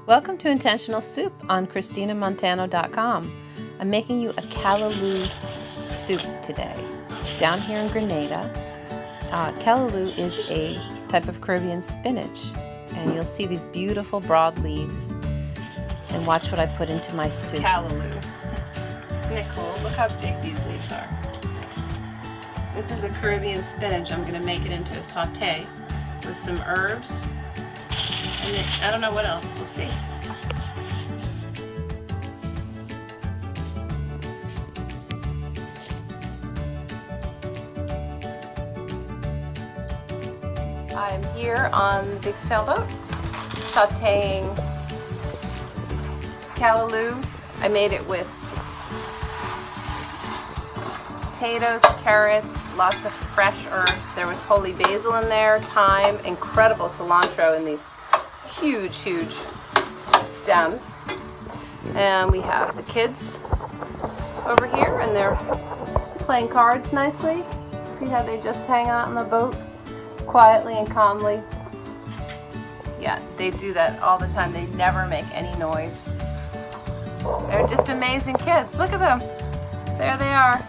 Welcome to Intentional Soup on ChristinaMontano.com. I'm making you a Callaloo soup today. Down here in Grenada, Callaloo is a type of Caribbean spinach, and you'll see these beautiful broad leaves. And watch what I put into my soup. Callaloo. Isn't it cool? Look how big these leaves are. This is a Caribbean spinach. I'm going to make it into a saute with some herbs. And then, I don't know what else. We'll see. I'm here on the big sailboat sauteing Callaloo. I made it with potatoes, carrots, lots of fresh herbs. There was holy basil in there, thyme, incredible cilantro in these huge, huge stems. And we have the kids over here, and they're playing cards nicely. See how they just hang out on the boat quietly and calmly. Yeah, they do that all the time. They never make any noise. They're just amazing kids. Look at them. There they are,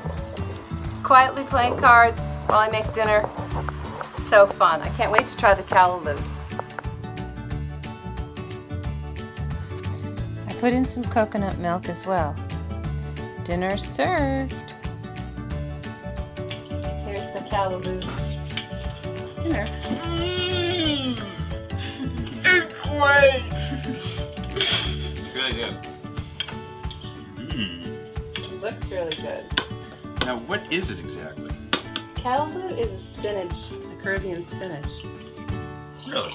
quietly playing cards while I make dinner. It's so fun. I can't wait to try the Callaloo. I put in some coconut milk as well. Dinner served. Here's the Callaloo dinner. It's great! It's really good. It looks really good. Now, what is it exactly? Callaloo is a spinach, a Caribbean spinach. Really?